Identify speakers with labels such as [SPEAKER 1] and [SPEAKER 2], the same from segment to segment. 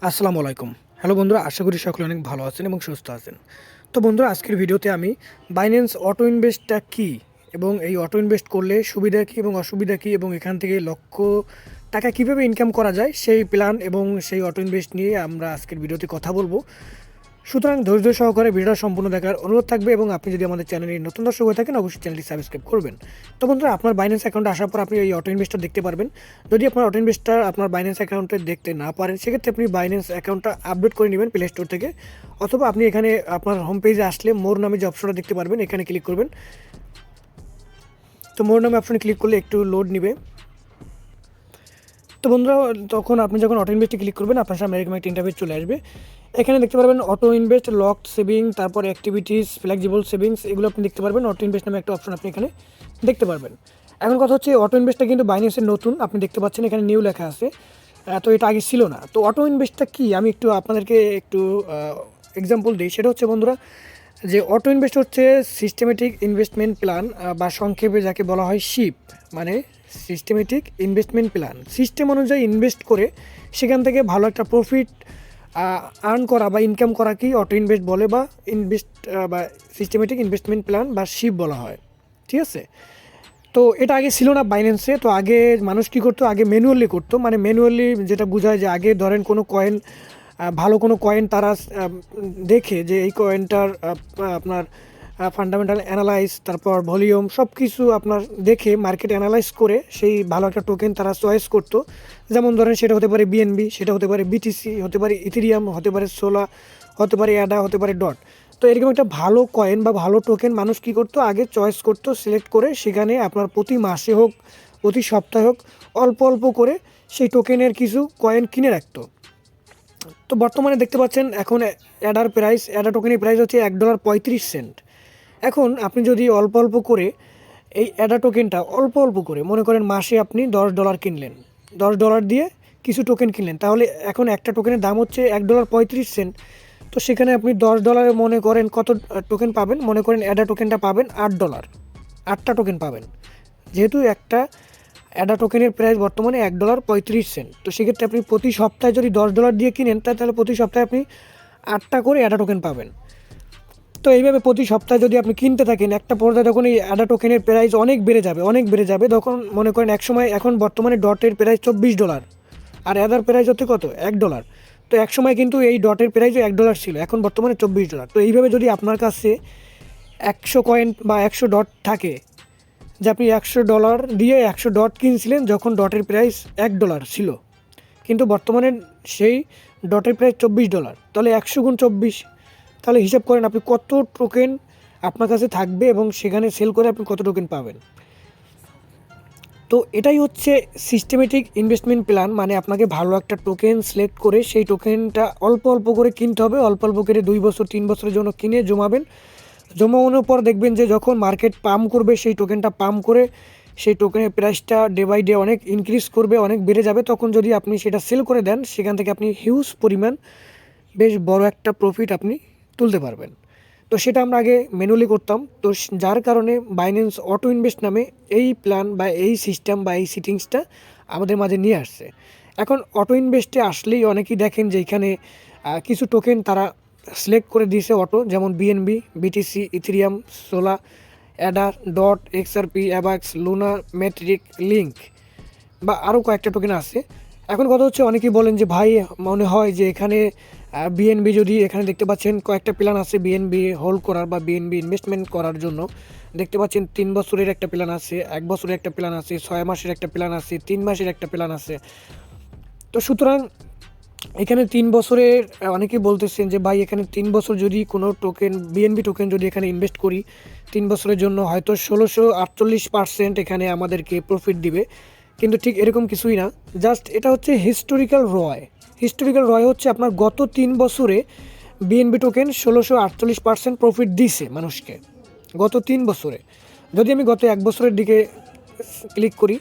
[SPEAKER 1] আসসালামু আলাইকুম। হ্যালো বন্ধুরা, আশা করি সকলে অনেক ভালো আছেন এবং সুস্থ আছেন। তো বন্ধুরা, আজকের ভিডিওতে আমি বাইন্যান্স অটো ইনভেস্টটা কী এবং এই অটো ইনভেস্ট করলে সুবিধা কী এবং অসুবিধা কী এবং এখান থেকে লক্ষ টাকা কীভাবে ইনকাম করা যায় সেই প্ল্যান এবং সেই অটো ইনভেস্ট নিয়ে আমরা আজকের ভিডিওতে কথা বলবো। সুতরাং ধৈর্য সহকারে ভিডিওটা সম্পূর্ণ দেখার অনুরোধ থাকবে এবং আপনি যদি আমাদের চ্যানেলে নতুন দর্শক হয়ে থাকেন অবশ্যই চ্যানেলটি সাবস্ক্রাইব করবেন। তো বন্ধুরা, আপনার বাইন্যান্স অ্যাকাউন্টে আসার পর আপনি এই অটো ইনভেস্টটা দেখতে পারবেন। যদি আপনার অটো ইনভেস্টটা আপনার বাইন্যান্স অ্যাকাউন্টে দেখতে না পারেন, সেক্ষেত্রে আপনি বাইন্যান্স অ্যাকাউন্টটা আপডেট করে নেবেন প্লে স্টোর থেকে, অথবা আপনি এখানে আপনার হোম পেজে আসলে মোর নামে যে অপশনটা দেখতে পারবেন এখানে ক্লিক করবেন। তো মোর নামে অপশনে ক্লিক করলে একটু লোড নেবে। তো বন্ধুরা, তখন আপনি যখন অটো ইনভেস্টে ক্লিক করবেন আপনার সামনে এরকম একটা ইন্টারফেস চলে আসবে। এখানে দেখতে পারবেন অটো ইনভেস্ট, লকড সেভিং, তারপর অ্যাক্টিভিটিস, ফ্লেক্সিবল সেভিংস, এগুলো আপনি দেখতে পারবেন। অটো ইনভেস্ট নামে একটা অপশন আপনি এখানে দেখতে পারবেন। এখন কথা হচ্ছে, অটো ইনভেস্টটা কিন্তু বাইন্যান্সের নতুন, আপনি দেখতে পাচ্ছেন এখানে নিউ লেখা আছে। তো এটা আগে ছিল না। তো অটো ইনভেস্টটা কি আমি একটু আপনাদেরকে একটু এক্সাম্পল দিই। সেটা হচ্ছে বন্ধুরা, যে অটো ইনভেস্ট হচ্ছে সিস্টেমেটিক ইনভেস্টমেন্ট প্ল্যান, বা সংক্ষেপে যাকে বলা হয় শিপ, মানে সিস্টেমেটিক ইনভেস্টমেন্ট প্ল্যান। সিস্টেম অনুযায়ী ইনভেস্ট করে সেখান থেকে ভালো একটা প্রফিট আর্ন করা বা ইনকাম করাকেই অটো ইনভেস্ট বলে, বা ইনভেস্ট বা সিস্টেমেটিক ইনভেস্টমেন্ট প্ল্যান বা শিপ বলা হয়। ঠিক আছে? তো এটা আগে ছিল না বাইন্যান্সে। তো আগে মানুষ কী করতো, আগে ম্যানুয়ালি করতো। মানে ম্যানুয়ালি যেটা বোঝায় যে আগে ধরেন কোনো কয়েন, ভালো কোনো কয়েন তারা দেখে যে এই কয়েনটার আপনার ফান্ডামেন্টাল অ্যানালাইজ, তারপর ভলিউম, সব কিছু আপনার দেখে মার্কেট অ্যানালাইজ করে সেই ভালো একটা টোকেন তারা চয়েস করতো। যেমন ধরেন সেটা হতে পারে বিএনবি, সেটা হতে পারে বিটিসি, হতে পারে ইথেরিয়াম, হতে পারে সোলা, হতে পারে অ্যাডা, হতে পারে ডট। তো এরকম একটা ভালো কয়েন বা ভালো টোকেন মানুষ কী করতো, আগে চয়েস করতো, সিলেক্ট করে সেখানে আপনার প্রতি মাসে হোক প্রতি সপ্তাহে হোক অল্প অল্প করে সেই টোকেনের কিছু কয়েন কিনে রাখতো। তো বর্তমানে দেখতে পাচ্ছেন এখন অ্যাডা টোকেনের প্রাইস হচ্ছে $1.35। এখন আপনি যদি অল্প অল্প করে এই অ্যাডা টোকেনটা অল্প অল্প করে, মনে করেন মাসে আপনি $10 কিনলেন, $10 দিয়ে কিছু টোকেন কিনলেন, তাহলে এখন একটা টোকেনের দাম হচ্ছে $1.35। তো সেখানে আপনি $10 মনে করেন কত টোকেন পাবেন, মনে করেন অ্যাডা টোকেনটা পাবেন $8, 8টা টোকেন পাবেন। যেহেতু একটা অ্যাডা টোকেনের প্রাইস বর্তমানে $1.35। তো সেক্ষেত্রে আপনি প্রতি সপ্তাহে যদি $10 দিয়ে কিনেন, তাহলে প্রতি সপ্তাহে আপনি 8টা করে অ্যাডা টোকেন পাবেন। তো এইভাবে প্রতি সপ্তাহে যদি আপনি কিনতে থাকেন, একটা পর্যায়ে যখন এই অ্যাডা টোকেনের প্রাইস অনেক বেড়ে যাবে, অনেক বেড়ে যাবে, তখন মনে করেন এক সময়, এখন বর্তমানে ডটের প্রাইস $24 আর অ্যাডার প্রাইস হচ্ছে কত, $1। তো এক সময় কিন্তু এই ডটের প্রাইসও $1 ছিল, এখন বর্তমানে $24। তো এইভাবে যদি আপনার কাছে 100 কয়েন বা 100 ডট থাকে, যে আপনি $100 দিয়ে 100 ডট কিনছিলেন যখন ডটের প্রাইস $1 ছিল, কিন্তু বর্তমানে সেই ডটের প্রাইস $24, তাহলে 100 × 24, তাহলে হিসাব করেন আপনি কত টোকেন আপনার কাছে থাকবে এবং সেখানে সেল করে আপনি কত টোকেন পাবেন। তো এটাই হচ্ছে সিস্টেমেটিক ইনভেস্টমেন্ট প্ল্যান। মানে আপনাকে ভালো একটা টোকেন সিলেক্ট করে সেই টোকেনটা অল্প অল্প করে কিনতে হবে, অল্প অল্প করে 2 বছর 3 বছরের জন্য কিনে জমাবেন। জমানোর পর দেখবেন যে যখন মার্কেট পাম্প করবে, সেই টোকেনটা পাম্প করে সেই টোকেনের প্রাইসটা ডে বাই ডে অনেক ইনক্রিজ করবে, অনেক বেড়ে যাবে। তখন যদি আপনি সেটা সেল করে দেন, সেখান থেকে আপনি হিউজ পরিমাণ বেশ বড় একটা প্রফিট আপনি তুলতে পারবেন। তো সেটা আমরা আগে ম্যানুয়ালি করতাম। তো যার কারণে বাইন্যান্স অটো ইনভেস্ট নামে এই প্ল্যান বা এই সিস্টেম বা এই সিটিংসটা আমাদের মাঝে নিয়ে আসছে। এখন অটো ইনভেস্টে আসলেই অনেকেই দেখেন যে এখানে কিছু টোকেন তারা সিলেক্ট করে দিয়েছে অটো, যেমন বিএনবি, বিটিসি, ইথেরিয়াম, সোলা, ADA, dot, XRP, Avax, Luna, Matic, link, বা আরও কয়েকটা টোকেন আছে। এখন কথা হচ্ছে, অনেকেই বলেন যে ভাই মনে হয় যে এখানে বিএনবি, যদি এখানে দেখতে পাচ্ছেন কয়েকটা প্ল্যান আছে বিএনবি হোল্ড করার বা বিএনবি ইনভেস্টমেন্ট করার জন্য। দেখতে পাচ্ছেন 3 বছরের একটা প্ল্যান আছে, 1 বছরের একটা প্ল্যান আছে, 6 মাসের একটা প্ল্যান আছে, 3 মাসের একটা প্ল্যান আছে। তো সুতরাং এখানে 3 বছরের অনেকেই বলতেছেন যে ভাই এখানে 3 বছর যদি কোনো টোকেন, বিএনবি টোকেন যদি এখানে ইনভেস্ট করি 3 বছরের জন্য, হয়তো 1648% এখানে আমাদেরকে প্রফিট দিবে। কিন্তু ঠিক এরকম কিছুই না। জাস্ট এটা হচ্ছে হিস্টোরিক্যাল রয়। হিস্টোরিক্যাল রয় হচ্ছে আপনার গত 3 বছরে বিএনবি টোকেন 1648% প্রফিট দিছে মানুষকে গত 3 বছরে। যদি আমি গত 1 বছরের দিকে ক্লিক করি,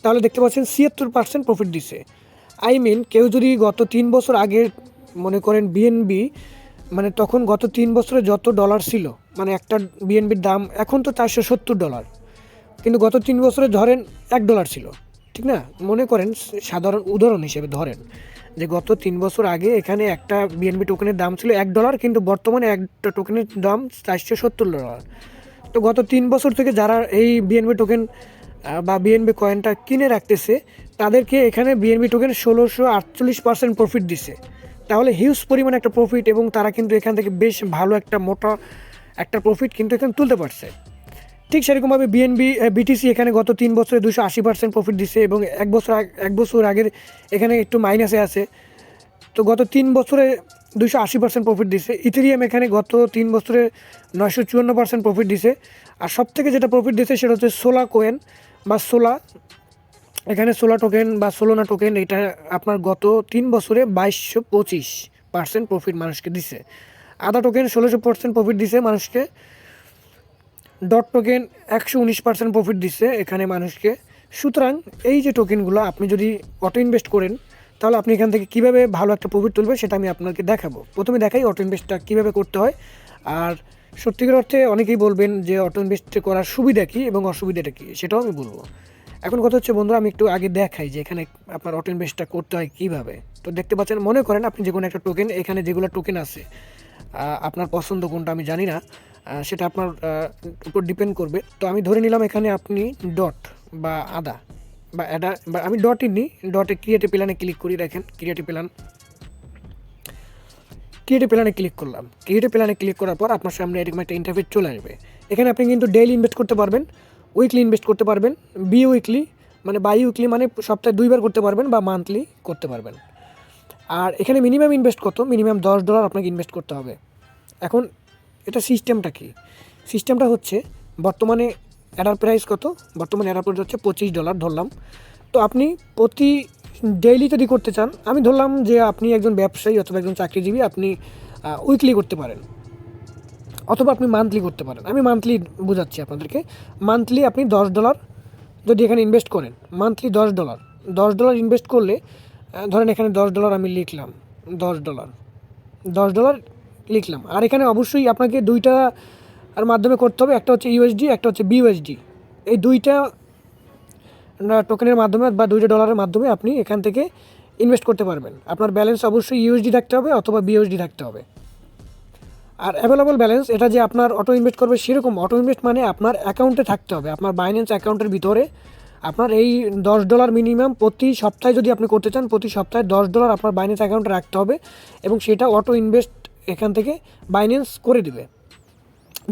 [SPEAKER 1] তাহলে দেখতে পাচ্ছেন 76% প্রফিট দিছে। কেউ যদি গত 3 বছর আগে, মনে করেন বিএনবি, মানে তখন গত 3 বছরে যত ডলার ছিল, মানে একটা বিএনবির দাম এখন তো $470, কিন্তু গত 3 বছরে ধরেন $1 ছিল, ঠিক না? মনে করেন সাধারণ উদাহরণ হিসেবে ধরেন যে গত 3 বছর আগে এখানে একটা বিএনবি টোকেনের দাম ছিল $1, কিন্তু বর্তমানে একটা টোকেনের দাম $470। তো গত 3 বছর থেকে যারা এই বিএনবি টোকেন বা বিএনবি কয়েনটা কিনে রাখতেছে, তাদেরকে এখানে বিএনবি টোকেন 1648% প্রফিট দিছে। তাহলে হিউজ পরিমাণে একটা প্রফিট, এবং তারা কিন্তু এখান থেকে বেশ ভালো একটা মোটা একটা প্রফিট কিন্তু এখানে তুলতে পারছে। ঠিক সেরকমভাবে বিটিসি এখানে গত 3 বছরে 280% প্রফিট দিচ্ছে, এবং এক বছর আগের এখানে একটু মাইনাসে আছে। তো গত 3 বছরে 280% প্রফিট দিছে। ইথেরিয়াম এখানে গত 3 বছরে 954% প্রফিট দিছে। আর সবথেকে যেটা প্রফিট দিছে সেটা হচ্ছে সোলা কোয়েন বা সোলা। এখানে সোলা টোকেন বা সোলোনা টোকেন, এটা আপনার গত 3 বছরে 2225% প্রফিট মানুষকে দিছে। আদা টোকেন 1600% প্রফিট দিছে মানুষকে। ডট টোকেন 119% প্রফিট দিচ্ছে এখানে মানুষকে। সুতরাং এই যে টোকেনগুলো আপনি যদি অটো ইনভেস্ট করেন, তাহলে আপনি এখান থেকে কীভাবে ভালো একটা প্রফিট তুলবেন সেটা আমি আপনাকে দেখাবো। প্রথমে দেখাই অটো ইনভেস্টটা কীভাবে করতে হয়। আর সত্যিকার অর্থে অনেকেই বলবেন যে অটো ইনভেস্ট করার সুবিধা কী এবং অসুবিধাটা কী, সেটাও আমি বলবো। এখন কথা হচ্ছে বন্ধুরা, আমি একটু আগে দেখাই যে এখানে আপনার অটো ইনভেস্টটা করতে হয় কীভাবে। তো দেখতে পাচ্ছেন, মনে করেন আপনি যে কোনো একটা টোকেন, এখানে যেগুলো টোকেন আছে আপনার পছন্দ কোনটা আমি জানি না, সেটা আপনার উপর ডিপেন্ড করবে। তো আমি ধরে নিলাম এখানে আপনি ডট বা আদা বা অ্যাডা, বা আমি ডটই নিই। ডটে ক্রিয়েটিভ প্ল্যানে ক্লিক করি। দেখেন ক্রিয়েটিভ প্ল্যানে ক্লিক করলাম। ক্রিয়েটিভ প্ল্যানে ক্লিক করার পর আপনার সামনে এরকম একটা ইন্টারফেস চলে আসবে। এখানে আপনি কিন্তু ডেইলি ইনভেস্ট করতে পারবেন, উইকলি ইনভেস্ট করতে পারবেন, বাই উইকলি মানে সপ্তাহে 2বার করতে পারবেন, বা মান্থলি করতে পারবেন। আর এখানে মিনিমাম ইনভেস্ট কত? মিনিমাম $10 আপনাকে ইনভেস্ট করতে হবে। এখন এটা সিস্টেমটা কি? সিস্টেমটা হচ্ছে, বর্তমানে অ্যাডার প্রাইস কত? বর্তমানে অ্যাডার প্রাইস হচ্ছে $25 ধরলাম। তো আপনি প্রতি ডেইলি যদি করতে চান, আমি ধরলাম যে আপনি একজন ব্যবসায়ী অথবা একজন চাকরিজীবী, আপনি উইকলি করতে পারেন অথবা আপনি মান্থলি করতে পারেন। আমি মান্থলি বোঝাচ্ছি আপনাদেরকে। মান্থলি আপনি $10 যদি এখানে ইনভেস্ট করেন, মান্থলি $10 ইনভেস্ট করলে, ধরেন এখানে $10 আমি লিখলাম, $10 লিখলাম। আর এখানে অবশ্যই আপনাকে দুইটা আর মাধ্যমে করতে হবে, একটা হচ্ছে ইউএসডি, একটা হচ্ছে বিইউএসডি। এই দুইটা টোকেনের মাধ্যমে বা $2 মাধ্যমে আপনি এখান থেকে ইনভেস্ট করতে পারবেন। আপনার ব্যালেন্স অবশ্যই ইউএসডি থাকতে হবে অথবা বিইউএসডি থাকতে হবে। আর অ্যাভেলেবল ব্যালেন্স, এটা যে আপনার অটো ইনভেস্ট করবে সেরকম অটো ইনভেস্ট মানে আপনার অ্যাকাউন্টে থাকতে হবে, আপনার বাইন্যান্স অ্যাকাউন্টের ভিতরে আপনার এই $10 মিনিমাম প্রতি সপ্তাহে যদি আপনি করতে চান, প্রতি সপ্তাহে $10 আপনার বাইন্যান্স অ্যাকাউন্টে রাখতে হবে, এবং সেটা অটো ইনভেস্ট এখান থেকে বাইন্যান্স করে দিবে।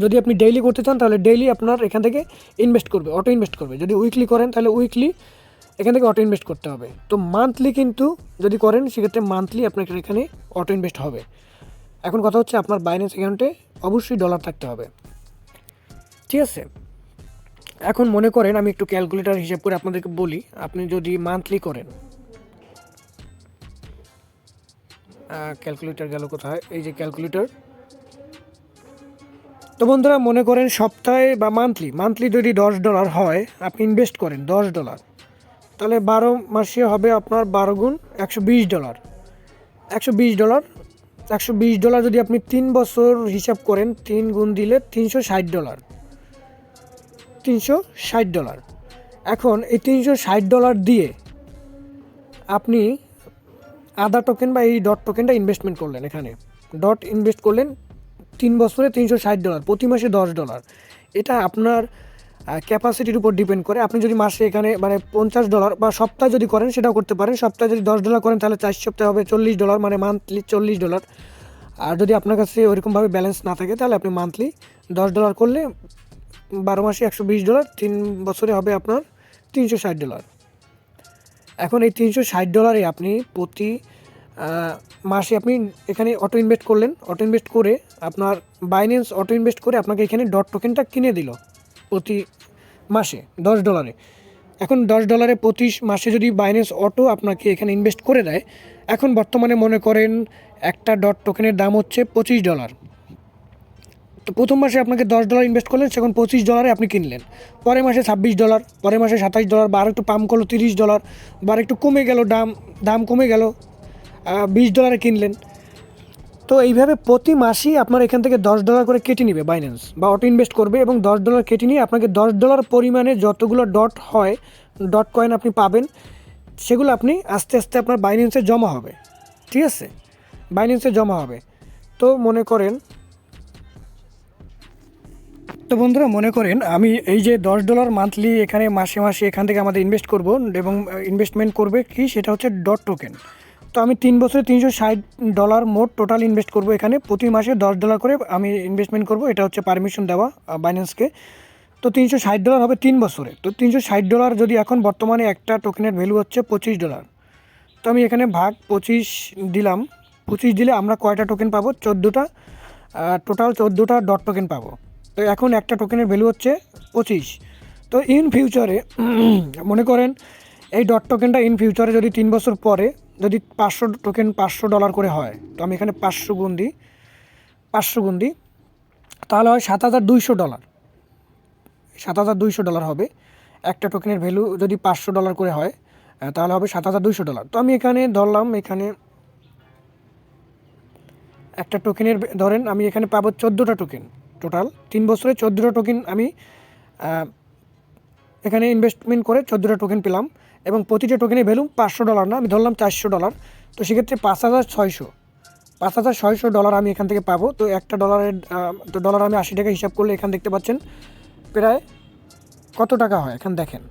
[SPEAKER 1] যদি আপনি ডেইলি করতে চান, তাহলে ডেইলি আপনার এখান থেকে ইনভেস্ট করবে, অটো ইনভেস্ট করবে। যদি উইকলি করেন, তাহলে উইকলি এখান থেকে অটো ইনভেস্ট করতে হবে। তো মান্থলি কিন্তু যদি করেন, সেক্ষেত্রে মান্থলি আপনার এখানে অটো ইনভেস্ট হবে। এখন কথা হচ্ছে, আপনার বাইন্যান্স অ্যাকাউন্টে অবশ্যই ডলার থাকতে হবে, ঠিক আছে? এখন মনে করেন, আমি একটু ক্যালকুলেটার হিসাব করে আপনাদেরকে বলি। আপনি যদি মান্থলি করেন, ক্যালকুলেটার গেল কোথায়? এই যে ক্যালকুলেটর। তো বন্ধুরা, মনে করেন সপ্তাহে বা মান্থলি যদি $10 হয়, আপনি ইনভেস্ট করেন $10, তাহলে 12 মাসে হবে আপনার 12 গুণ $120। $120 যদি আপনি 3 বছর হিসাব করেন, 3 গুণ দিলে $360। এখন এই $360 দিয়ে আপনি আদা টোকেন বা এই ডট টোকেনটা ইনভেস্টমেন্ট করলেন। এখানে ডট ইনভেস্ট করলেন 3 বছরে $360, প্রতি মাসে $10। এটা আপনার ক্যাপাসিটির উপর ডিপেন্ড করে। আপনি যদি মাসে এখানে মানে $50 বা সপ্তাহে যদি করেন, সেটাও করতে পারেন। সপ্তাহে যদি $10 করেন, তাহলে 4 সপ্তাহে হবে $40, মানে মান্থলি $40। আর যদি আপনার কাছে ওইরকমভাবে ব্যালেন্স না থাকে, তাহলে আপনি মান্থলি $10 করলে 12 মাসে $120, 3 বছরে হবে আপনার $360। এখন এই $360 আপনি প্রতি মাসে আপনি এখানে অটো ইনভেস্ট করলেন। অটো ইনভেস্ট করে আপনার বাইন্যান্স অটো ইনভেস্ট করে আপনাকে এখানে ডট টোকেনটা কিনে দিল প্রতি মাসে $10। এখন $10 প্রতি মাসে যদি বাইন্যান্স অটো আপনাকে এখানে ইনভেস্ট করে দেয়, এখন বর্তমানে মনে করেন একটা ডট টোকেনের দাম হচ্ছে $25। তো প্রথম মাসে আপনাকে $10 ইনভেস্ট করলেন, সেখন $25 আপনি কিনলেন। পরের মাসে $26, পরের মাসে $27, বা আর একটু পাম্প করলো $30, বা আর একটু কমে গেল, দাম কমে গেল, $20 কিনলেন। তো এইভাবে প্রতি মাসেই আপনার এখান থেকে $10 করে কেটে নেবে বাইন্যান্স, বা অটো ইনভেস্ট করবে, এবং $10 কেটে নিয়ে আপনাকে $10 পরিমাণে যতগুলো ডট হয়, ডট কয়েন আপনি পাবেন, সেগুলো আপনি আস্তে আস্তে আপনার বাইন্যান্সে জমা হবে। ঠিক আছে, বাইন্যান্সে জমা হবে। তো বন্ধুরা মনে করেন আমি এই যে $10 মান্থলি এখানে মাসে মাসে এখান থেকে আমাদের ইনভেস্ট করব, এবং ইনভেস্টমেন্ট করবে কি সেটা হচ্ছে ডট টোকেন। তো আমি 3 বছরে $360 মোট টোটাল ইনভেস্ট করব এখানে, প্রতি মাসে $10 করে আমি ইনভেস্টমেন্ট করব, এটা হচ্ছে পারমিশন দেওয়া বাইন্যান্সকে। তো $360 হবে 3 বছরে। তো $360 যদি এখন বর্তমানে একটা টোকেনের ভ্যালু হচ্ছে $25, তো আমি এখানে ভাগ 25 দিলাম। 25 দিলে আমরা কয়টা টোকেন পাবো? 14টা, টোটাল 14টা ডট টোকেন পাবো। তো এখন একটা টোকেনের ভ্যালু হচ্ছে 25। তো ইন ফিউচারে মনে করেন এই ডট টোকেনটা ইন ফিউচারে যদি 3 বছর পরে যদি 500 টোকেন $500 করে হয়, তো আমি এখানে 500 গুণ দিই, তাহলে হয় $7,200। $7,200 হবে একটা টোকেনের ভ্যালু যদি $500 করে হয়, তাহলে হবে $7,200। তো আমি এখানে ধরলাম, এখানে একটা টোকেনের ধরেন আমি এখানে পাবো 14টা টোকেন, টোটাল 3 বছরে 14টা টোকেন আমি এখানে ইনভেস্টমেন্ট করে 14টা টোকেন পেলাম, এবং প্রতিটা টোকেনের ভ্যালু $500 না, আমি ধরলাম $400। তো সেক্ষেত্রে 5,600 আমি এখান থেকে পাবো। তো একটা ডলারের তো ডলার আমি 80 টাকা হিসাব করলে এখানে দেখতে পাচ্ছেন প্রায় কত টাকা হয়, এখানে দেখেন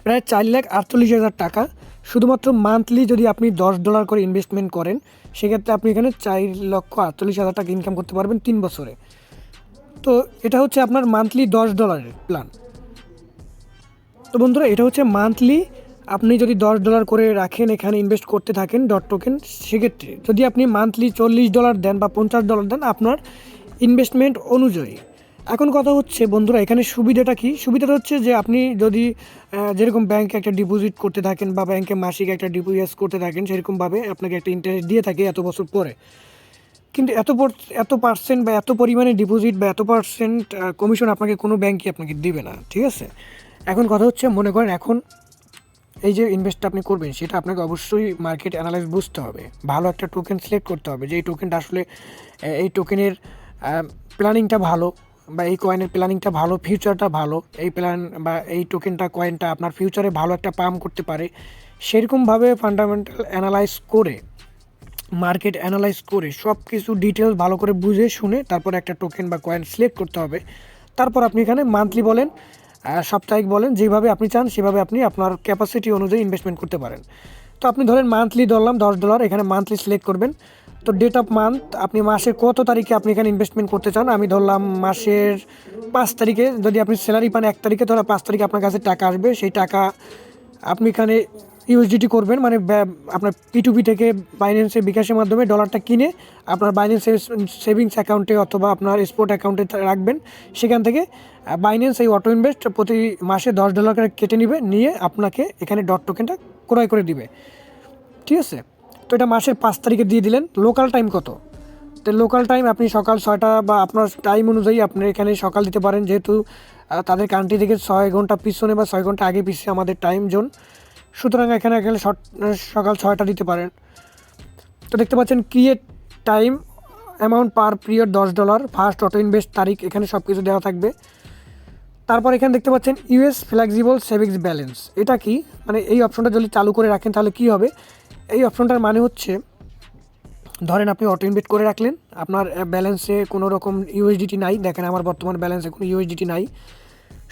[SPEAKER 1] প্রায় 4,48,000 টাকা শুধুমাত্র মান্থলি যদি আপনি $10 করে ইনভেস্টমেন্ট করেন, সেক্ষেত্রে আপনি এখানে 4,48,000 টাকা ইনকাম করতে পারবেন 3 বছরে। তো এটা হচ্ছে আপনার মান্থলি $10 প্ল্যান। তো বন্ধুরা এটা হচ্ছে মান্থলি, আপনি যদি $10 করে রাখেন এখানে ইনভেস্ট করতে থাকেন ডট টোকেন, সেক্ষেত্রে যদি আপনি মান্থলি $40 দেন বা $50 দেন আপনার ইনভেস্টমেন্ট অনুযায়ী। এখন কথা হচ্ছে বন্ধুরা এখানে সুবিধাটা কি? সুবিধাটা হচ্ছে যে আপনি যদি যেরকম ব্যাংকে একটা ডিপোজিট করতে থাকেন বা ব্যাংকে মাসিক একটা ডিপোজিট করতে থাকেন, সেরকমভাবে আপনাকে একটা ইন্টারেস্ট দিয়ে থাকে এত বছর পরে। কিন্তু এত পার্সেন্ট বা এত পরিমাণে ডিপোজিট বা এত পার্সেন্ট কমিশন আপনাকে কোনো ব্যাংকই আপনাকে দিবে না, ঠিক আছে। এখন কথা হচ্ছে মনে করেন এখন এই যে ইনভেস্টটা আপনি করবেন সেটা আপনাকে অবশ্যই মার্কেট অ্যানালাইজ বুঝতে হবে, ভালো একটা টোকেন সিলেক্ট করতে হবে যে এই টোকেনটা আসলে এই টোকেনের প্ল্যানিংটা ভালো, বা এই কয়েনের প্ল্যানিংটা ভালো, ফিউচারটা ভালো, এই প্ল্যান বা এই টোকেনটা কয়েনটা আপনার ফিউচারে ভালো একটা পাম্প করতে পারে, সেরকমভাবে ফান্ডামেন্টাল অ্যানালাইজ করে, মার্কেট অ্যানালাইজ করে সব কিছু ডিটেলস ভালো করে বুঝে শুনে তারপর একটা টোকেন বা কয়েন সিলেক্ট করতে হবে। তারপর আপনি এখানে মান্থলি বলেন, সাপ্তাহিক বলেন, যেভাবে আপনি চান সেভাবে আপনি আপনার ক্যাপাসিটি অনুযায়ী ইনভেস্টমেন্ট করতে পারেন। তো আপনি ধরেন মান্থলি ধরলাম $10, এখানে মান্থলি সিলেক্ট করবেন। তো ডেট অফ মান্থ আপনি মাসের কত তারিখে আপনি এখানে ইনভেস্টমেন্ট করতে চান, আমি ধরলাম মাসের 5 তারিখে। যদি আপনি স্যালারি পান 1 তারিখে, তাহলে 5 তারিখে আপনার কাছে টাকা আসবে, সেই টাকা আপনি এখানে ইউএসডিটি করবেন, মানে আপনার P2P থেকে বাইন্যান্সের বিকাশের মাধ্যমে ডলারটা কিনে আপনার বাইন্যান্সের সেভিংস অ্যাকাউন্টে অথবা আপনার স্পট অ্যাকাউন্টে রাখবেন। সেখান থেকে বাইন্যান্স এই অটো ইনভেস্ট প্রতি মাসে $10 করে কেটে নিয়ে আপনাকে এখানে ডট টোকেনটা ক্রয় করে দিবে, ঠিক আছে। তো এটা মাসের 5 তারিখে দিয়ে দিলেন। লোকাল টাইম কত? তো লোকাল টাইম আপনি সকাল 6টা বা আপনার টাইম অনুযায়ী আপনি এখানে সকাল দিতে পারেন, যেহেতু তাদের কান্ট্রি থেকে 6 ঘন্টা পিছনে বা 6 ঘন্টা আগে পিছিয়ে আমাদের টাইম জোন, সুতরাং এখানে সকাল 6টা দিতে পারেন। তো দেখতে পাচ্ছেন ক্রিয়েট টাইম, অ্যামাউন্ট পার পিরিয়ড $10, ফার্স্ট অটো ইনভেস্ট তারিখ, এখানে সব কিছু দেওয়া থাকবে। তারপর এখানে দেখতে পাচ্ছেন ইউএস ফ্লেক্সিবল সেভিংস ব্যালেন্স। এটা কি, মানে এই অপশনটা যদি চালু করে রাখেন তাহলে কি হবে? এই অপশনটার মানে হচ্ছে ধরেন আপনি অটো ইনভেস্ট করে রাখলেন, আপনার ব্যালেন্সে কোনো রকম ইউএসডিটি নাই, দেখেন আমার বর্তমান ব্যালেন্সে কোনো ইউএসডিটি নাই।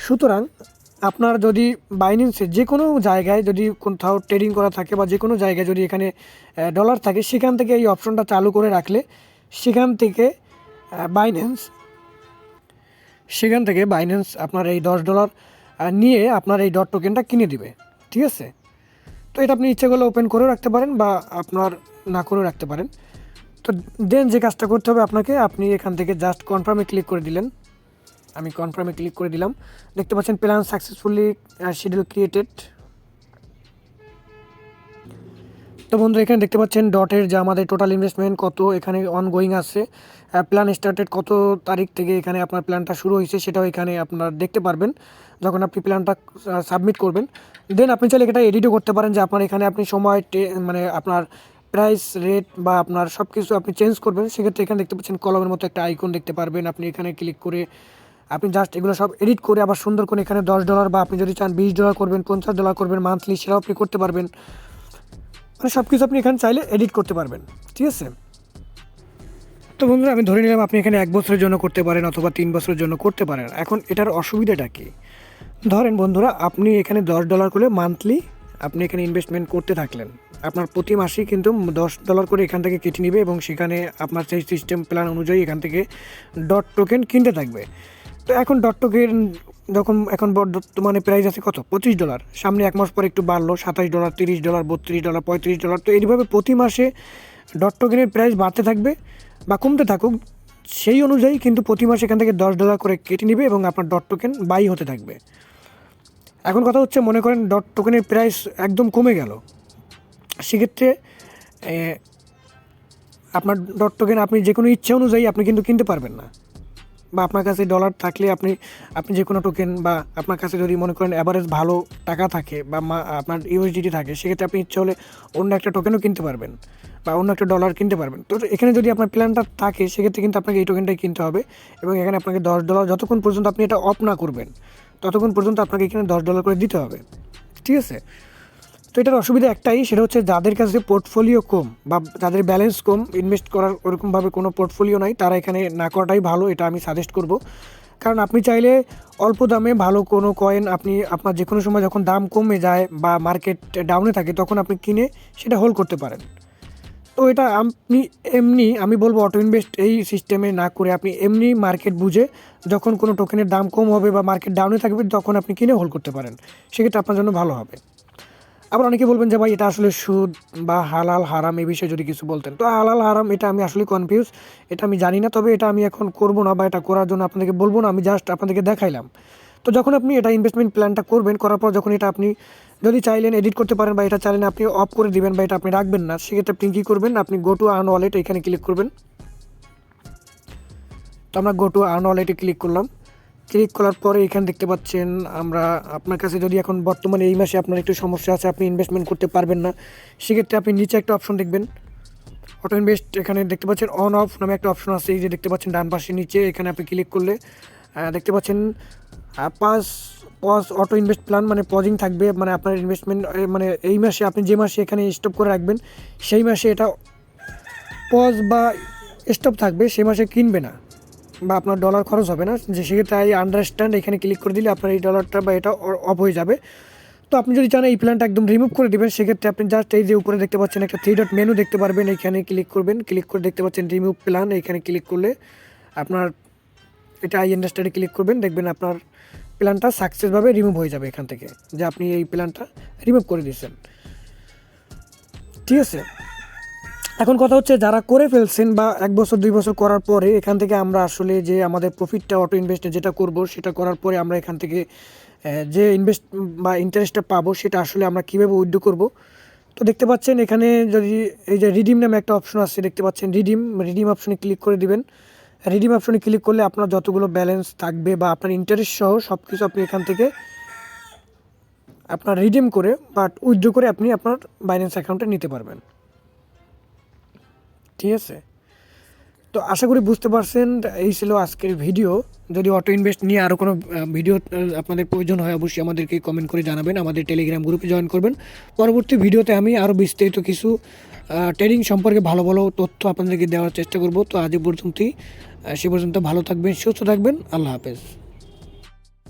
[SPEAKER 1] সুতরাং আপনার যদি বাইন্যান্সে যে কোনো জায়গায় যদি কোথাও ট্রেডিং করা থাকে বা যে কোনো জায়গায় যদি এখানে ডলার থাকে, সেখান থেকে এই অপশনটা চালু করে রাখলে সেখান থেকে বাইন্যান্স আপনার এই $10 নিয়ে আপনার এই ডট টোকেনটা কিনে দিবে, ঠিক আছে। তো এটা আপনি ইচ্ছে করলে ওপেন করেও রাখতে পারেন বা আপনার না করেও রাখতে পারেন। তো দেন যে কাজটা করতে হবে আপনাকে, আপনি এখান থেকে জাস্ট কনফার্মে ক্লিক করে দিলেন। আমি কনফার্মে ক্লিক করে দিলাম। দেখতে পাচ্ছেন প্ল্যান সাকসেসফুলি শিডিউল ক্রিয়েটেড। তো বন্ধু এখানে দেখতে পাচ্ছেন ডটের যে আমাদের টোটাল ইনভেস্টমেন্ট কত এখানে অনগোয়িং আছে, প্ল্যান স্টার্টেড কত তারিখ থেকে এখানে আপনার প্ল্যানটা শুরু হয়েছে সেটাও এখানে আপনার দেখতে পারবেন যখন আপনি প্ল্যানটা সাবমিট করবেন। দেন আপনি চাইলে এটা এডিটও করতে পারেন যে আপনার এখানে আপনি সময় মানে আপনার প্রাইস রেট বা আপনার সব কিছু আপনি চেঞ্জ করবেন। সেক্ষেত্রে এখানে দেখতে পাচ্ছেন কলমের মতো একটা আইকন দেখতে পারবেন, আপনি এখানে ক্লিক করে আপনি জাস্ট এগুলো সব এডিট করে আবার সুন্দর করে এখানে $10 বা আপনি যদি চান $20 করবেন, $50 করবেন মান্থলি, সেটাও আপনি করতে পারবেন। মানে সব কিছু আপনি এখানে চাইলে এডিট করতে পারবেন। ঠিক আছে? তো বন্ধুরা আমি ধরে নিলাম আপনি এখানে 1 বছরের জন্য করতে পারেন অথবা 3 বছরের জন্য করতে পারেন। এখন এটার অসুবিধাটা কী? ধরেন বন্ধুরা আপনি এখানে $10 করে মান্থলি আপনি এখানে ইনভেস্টমেন্ট করতে থাকলেন। আপনার প্রতি মাসেই কিন্তু $10 করে এখান থেকে কেটে নিবে এবং সেখানে আপনার সেই সিস্টেম প্ল্যান অনুযায়ী এখান থেকে ডট টোকেন কিনতে থাকবে। তো এখন ডট টোকেন যখন এখন বর্তমানে প্রাইস আছে কত? $25। সামনে 1 মাস পরে একটু বাড়লো $27, $30, $32, $35। তো এইভাবে প্রতি মাসে ডট টোকেনের প্রাইস বাড়তে থাকবে বা কমতে থাকুক, সেই অনুযায়ী কিন্তু প্রতি মাসে এখান থেকে $10 করে কেটে নিবে এবং আপনার ডট টোকেন বাই হতে থাকবে। এখন কথা হচ্ছে, মনে করেন ডট টোকেনের প্রাইস একদম কমে গেল, সেক্ষেত্রে আপনার ডট টোকেন আপনি যে কোনো ইচ্ছা অনুযায়ী আপনি কিন্তু কিনতে পারবেন না। বা আপনার কাছে ডলার থাকলে আপনি যে কোনো টোকেন বা আপনার কাছে যদি মনে করেন অ্যাভারেজ ভালো টাকা থাকে বা আপনার ইউএসডিটি থাকে, সেক্ষেত্রে আপনি ইচ্ছে হলে অন্য একটা টোকেনও কিনতে পারবেন বা অন্য একটা ডলার কিনতে পারবেন। তো এখানে যদি আপনার প্ল্যানটা থাকে সেক্ষেত্রে কিন্তু আপনাকে এই টোকেনটাই কিনতে হবে এবং এখানে আপনাকে $10 যতক্ষণ পর্যন্ত আপনি এটা অফ না করবেন ততক্ষণ পর্যন্ত আপনাকে এখানে $10 করে দিতে হবে। ঠিক আছে? তো এটার অসুবিধা একটাই, সেটা হচ্ছে যাদের কাছে পোর্টফোলিও কম বা যাদের ব্যালেন্স কম, ইনভেস্ট করার ওরকমভাবে কোনো পোর্টফোলিও নাই, তারা এখানে না করাটাই ভালো, এটা আমি সাজেস্ট করব। কারণ আপনি চাইলে অল্প দামে ভালো কোনো কয়েন আপনি আপনার যে কোনো সময় যখন দাম কমে যায় বা মার্কেট ডাউনে থাকে তখন আপনি কিনে সেটা হোল্ড করতে পারেন। তো এটা আপনি এমনি আমি বলবো অটো ইনভেস্ট এই সিস্টেমে না করে আপনি এমনি মার্কেট বুঝে যখন কোনো টোকেনের দাম কম হবে বা মার্কেট ডাউনে থাকবে তখন আপনি কিনে হোল্ড করতে পারেন, সেক্ষেত্রে আপনার জন্য ভালো হবে। আবার অনেকে বলবেন যে ভাই এটা আসলে সুদ বা হালাল হারাম এই বিষয়ে যদি কিছু বলতেন। তো হালাল হারাম এটা আমি আসলে কনফিউজ, এটা আমি জানি না, তবে এটা আমি এখন করব না বা এটা করার জন্য আপনাদেরকে বলবো না, আমি জাস্ট আপনাদেরকে দেখাইলাম। তো যখন আপনি এটা ইনভেস্টমেন্ট প্ল্যানটা করবেন, করার পর যখন এটা আপনি যদি চাইলেন এডিট করতে পারেন বা এটা চাইলেন আপনি অফ করে দিবেন বা এটা আপনি রাখবেন না, সেক্ষেত্রে আপনি কী করবেন, আপনি গো টু আর্ন ওয়ালেট এখানে ক্লিক করবেন। তো আমরা গো টু আর্ন ওয়ালেটে ক্লিক করলাম। ক্লিক করার পরে এখানে দেখতে পাচ্ছেন আমরা আপনার কাছে যদি এখন বর্তমানে এই মাসে আপনার একটু সমস্যা আছে, আপনি ইনভেস্টমেন্ট করতে পারবেন না, সেক্ষেত্রে আপনি নিচে একটা অপশন দেখবেন অটো ইনভেস্ট, এখানে দেখতে পাচ্ছেন অন অফ নামে একটা অপশন আছে, এই যে দেখতে পাচ্ছেন ডান পাশে নিচে, এখানে আপনি ক্লিক করলে দেখতে পাচ্ছেন পজ অটো ইনভেস্ট প্ল্যান, মানে পজিং থাকবে, মানে আপনার ইনভেস্টমেন্ট মানে এই মাসে আপনি যে মাসে এখানে স্টপ করে রাখবেন সেই মাসে এটা পজ বা স্টপ থাকবে, সেই মাসে কিনবে না বা আপনার ডলার খরচ হবে না, যে সেক্ষেত্রে আই আন্ডারস্ট্যান্ড এখানে ক্লিক করে দিলে আপনার এই ডলারটা বা এটা অফ হয়ে যাবে। তো আপনি যদি চান এই প্ল্যানটা একদম রিমুভ করে দেবেন, সেক্ষেত্রে আপনি জাস্ট এই যে উপরে দেখতে পাচ্ছেন একটা 3 ডট মেনু দেখতে পারবেন, এখানে ক্লিক করবেন, ক্লিক করে দেখতে পাচ্ছেন রিমুভ প্ল্যান, এখানে ক্লিক করলে আপনার এটা আই আন্ডারস্ট্যান্ডে ক্লিক করবেন, দেখবেন আপনার প্ল্যানটা সাকসেসভাবে রিমুভ হয়ে যাবে এখান থেকে, যে আপনি এই প্ল্যানটা রিমুভ করে দিয়েছেন। ঠিক আছে? এখন কথা হচ্ছে যারা করে ফেলছেন বা 1 বছর 2 বছর করার পরে এখান থেকে আমরা আসলে যে আমাদের প্রফিটটা অটো ইনভেস্টে যেটা করব সেটা করার পরে আমরা এখান থেকে যে ইনভেস্ট বা ইন্টারেস্টটা পাবো সেটা আসলে আমরা কীভাবে উইথড্র করব। তো দেখতে পাচ্ছেন এখানে যদি এই যে রিডিম নামে একটা অপশন আছে, দেখতে পাচ্ছেন রিডিম অপশনে ক্লিক করে দিবেন। রিডিম অপশনে ক্লিক করলে আপনার যতগুলো ব্যালেন্স থাকবে বা আপনার ইন্টারেস্ট সহ সব কিছু আপনি এখান থেকে আপনার রিডিম করে বা উইথড্র করে আপনি আপনার বাইন্যান্স অ্যাকাউন্টে নিতে পারবেন। ঠিক আছে? তো আশা করি বুঝতে পারছেন, এই ছিল আজকের ভিডিও। যদি অটো ইনভেস্ট নিয়ে আরও কোনো ভিডিও আপনাদের প্রয়োজন হয় অবশ্যই আমাদেরকে কমেন্ট করে জানাবেন, আমাদের টেলিগ্রাম গ্রুপে জয়েন করবেন। পরবর্তী ভিডিওতে আমি আরও বিস্তারিত কিছু ট্রেডিং সম্পর্কে ভালো ভালো তথ্য আপনাদেরকে দেওয়ার চেষ্টা করব। তো আজ পর্যন্তই, সে পর্যন্ত ভালো থাকবেন, সুস্থ থাকবেন, আল্লাহ হাফেজ।